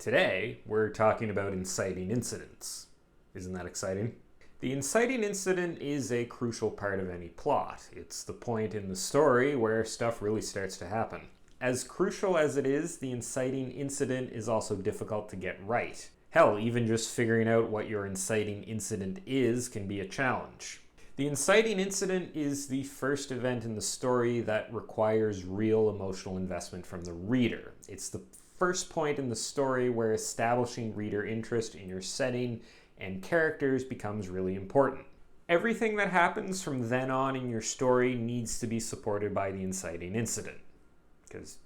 Today, we're talking about inciting incidents. Isn't that exciting? The inciting incident is a crucial part of any plot. It's the point in the story where stuff really starts to happen. As crucial as it is, the inciting incident is also difficult to get right. Hell, even just figuring out what your inciting incident is can be a challenge. The inciting incident is the first event in the story that requires real emotional investment from the reader. It's the first point in the story where establishing reader interest in your setting and characters becomes really important. Everything that happens from then on in your story needs to be supported by the inciting incident, because,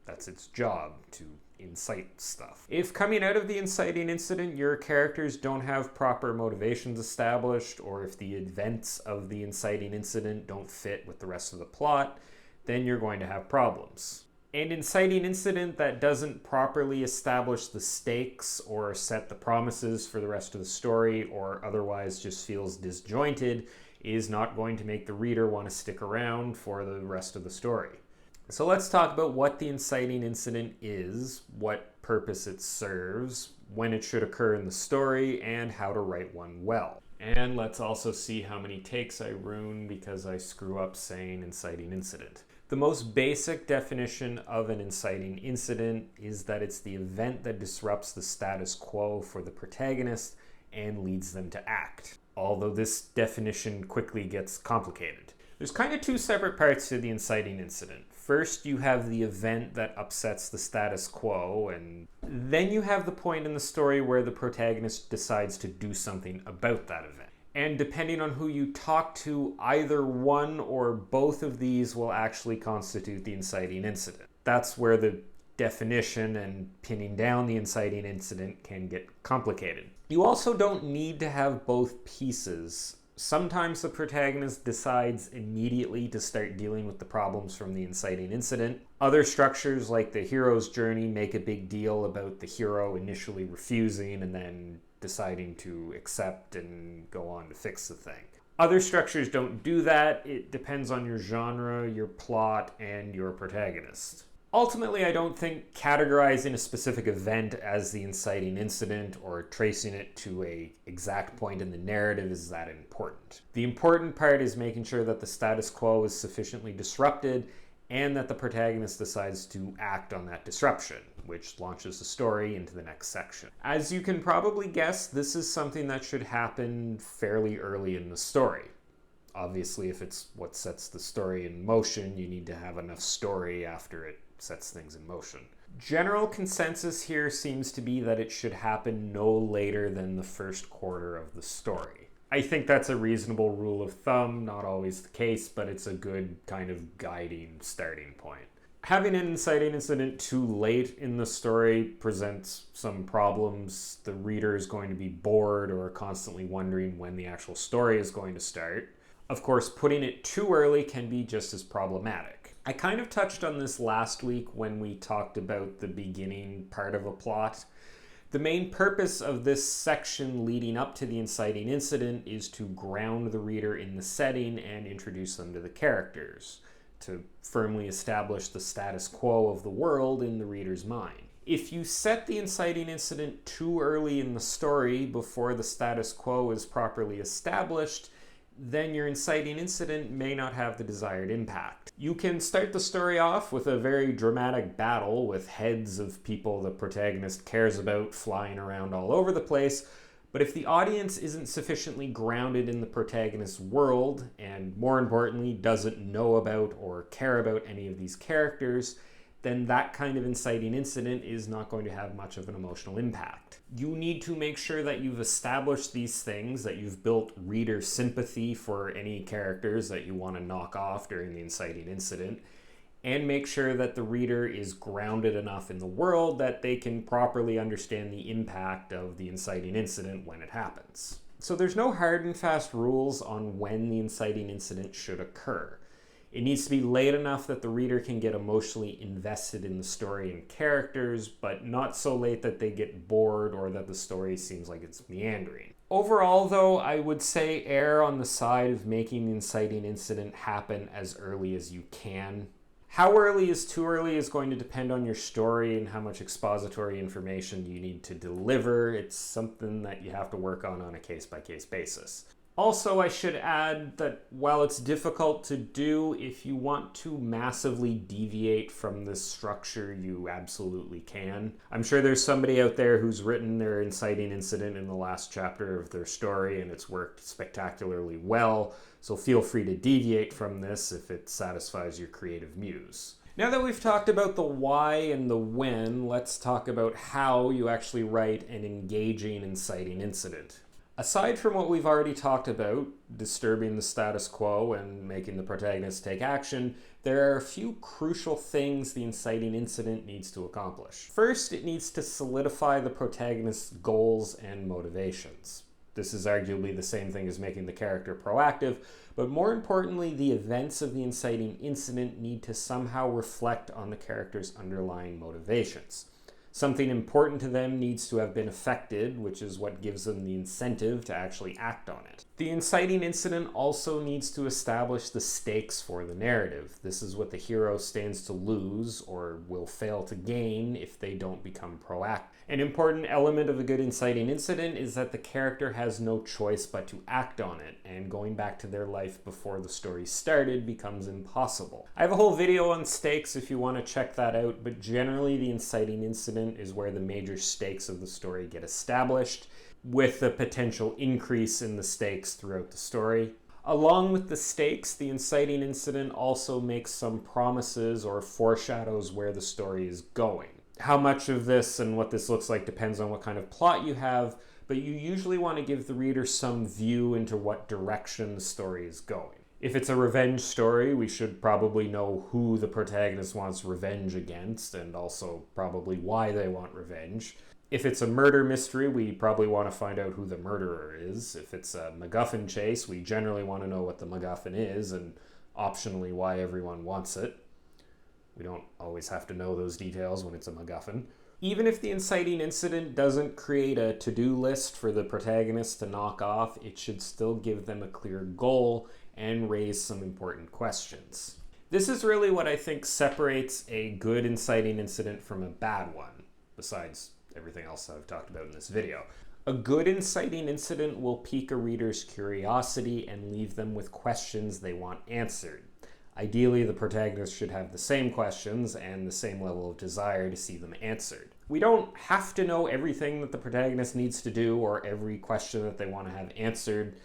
that's its job, to incite stuff. If coming out of the inciting incident your characters don't have proper motivations established, or if the events of the inciting incident don't fit with the rest of the plot, then you're going to have problems. An inciting incident that doesn't properly establish the stakes or set the promises for the rest of the story, or otherwise just feels disjointed, is not going to make the reader want to stick around for the rest of the story. So let's talk about what the inciting incident is, what purpose it serves, when it should occur in the story, and how to write one well. And let's also see how many takes I ruin because I screw up saying inciting incident. The most basic definition of an inciting incident is that it's the event that disrupts the status quo for the protagonist and leads them to act. Although this definition quickly gets complicated. There's kind of two separate parts to the inciting incident. First, you have the event that upsets the status quo, and then you have the point in the story where the protagonist decides to do something about that event. And depending on who you talk to, either one or both of these will actually constitute the inciting incident. That's where the definition and pinning down the inciting incident can get complicated. You also don't need to have both pieces. Sometimes the protagonist decides immediately to start dealing with the problems from the inciting incident. Other structures, like the hero's journey, make a big deal about the hero initially refusing and then deciding to accept and go on to fix the thing. Other structures don't do that. It depends on your genre, your plot, and your protagonist. Ultimately, I don't think categorizing a specific event as the inciting incident or tracing it to an exact point in the narrative is that important. The important part is making sure that the status quo is sufficiently disrupted and that the protagonist decides to act on that disruption, which launches the story into the next section. As you can probably guess, this is something that should happen fairly early in the story. Obviously, if it's what sets the story in motion, you need to have enough story after it sets things in motion. General consensus here seems to be that it should happen no later than the first quarter of the story. I think that's a reasonable rule of thumb, not always the case, but it's a good kind of guiding starting point. Having an inciting incident too late in the story presents some problems. The reader is going to be bored or constantly wondering when the actual story is going to start. Of course, putting it too early can be just as problematic. I kind of touched on this last week when we talked about the beginning part of a plot. The main purpose of this section leading up to the inciting incident is to ground the reader in the setting and introduce them to the characters, to firmly establish the status quo of the world in the reader's mind. If you set the inciting incident too early in the story before the status quo is properly established, then your inciting incident may not have the desired impact. You can start the story off with a very dramatic battle with heads of people the protagonist cares about flying around all over the place, but if the audience isn't sufficiently grounded in the protagonist's world, and more importantly, doesn't know about or care about any of these characters, then that kind of inciting incident is not going to have much of an emotional impact. You need to make sure that you've established these things, that you've built reader sympathy for any characters that you want to knock off during the inciting incident, and make sure that the reader is grounded enough in the world that they can properly understand the impact of the inciting incident when it happens. So there's no hard and fast rules on when the inciting incident should occur. It needs to be late enough that the reader can get emotionally invested in the story and characters, but not so late that they get bored or that the story seems like it's meandering. Overall, though, I would say err on the side of making the inciting incident happen as early as you can. How early is too early is going to depend on your story and how much expository information you need to deliver. It's something that you have to work on a case-by-case basis. Also, I should add that while it's difficult to do, if you want to massively deviate from this structure, you absolutely can. I'm sure there's somebody out there who's written their inciting incident in the last chapter of their story and it's worked spectacularly well, so feel free to deviate from this if it satisfies your creative muse. Now that we've talked about the why and the when, let's talk about how you actually write an engaging inciting incident. Aside from what we've already talked about, disturbing the status quo and making the protagonist take action, there are a few crucial things the inciting incident needs to accomplish. First, it needs to solidify the protagonist's goals and motivations. This is arguably the same thing as making the character proactive, but more importantly, the events of the inciting incident need to somehow reflect on the character's underlying motivations. Something important to them needs to have been affected, which is what gives them the incentive to actually act on it. The inciting incident also needs to establish the stakes for the narrative. This is what the hero stands to lose or will fail to gain if they don't become proactive. An important element of a good inciting incident is that the character has no choice but to act on it, and going back to their life before the story started becomes impossible. I have a whole video on stakes if you want to check that out, but generally the inciting incident is where the major stakes of the story get established, with the potential increase in the stakes throughout the story. Along with the stakes, the inciting incident also makes some promises or foreshadows where the story is going. How much of this and what this looks like depends on what kind of plot you have, but you usually want to give the reader some view into what direction the story is going. If it's a revenge story, we should probably know who the protagonist wants revenge against, and also probably why they want revenge. If it's a murder mystery, we probably want to find out who the murderer is. If it's a MacGuffin chase, we generally want to know what the MacGuffin is, and optionally why everyone wants it. We don't always have to know those details when it's a MacGuffin. Even if the inciting incident doesn't create a to-do list for the protagonist to knock off, it should still give them a clear goal and raise some important questions. This is really what I think separates a good inciting incident from a bad one, besides everything else I've talked about in this video. A good inciting incident will pique a reader's curiosity and leave them with questions they want answered. Ideally, the protagonist should have the same questions and the same level of desire to see them answered. We don't have to know everything that the protagonist needs to do or every question that they want to have answered,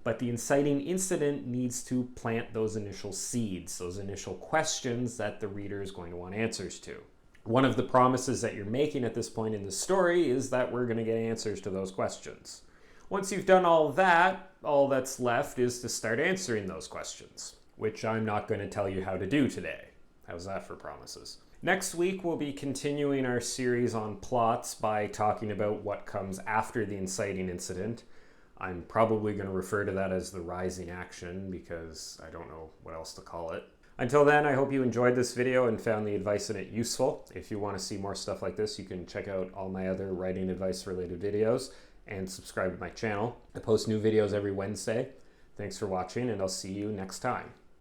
but the inciting incident needs to plant those initial seeds, those initial questions that the reader is going to want answers to. One of the promises that you're making at this point in the story is that we're going to get answers to those questions. Once you've done all that, all that's left is to start answering those questions, which I'm not going to tell you how to do today. How's that for promises? Next week, we'll be continuing our series on plots by talking about what comes after the inciting incident. I'm probably going to refer to that as the rising action because I don't know what else to call it. Until then, I hope you enjoyed this video and found the advice in it useful. If you want to see more stuff like this, you can check out all my other writing advice related videos and subscribe to my channel. I post new videos every Wednesday. Thanks for watching, and I'll see you next time.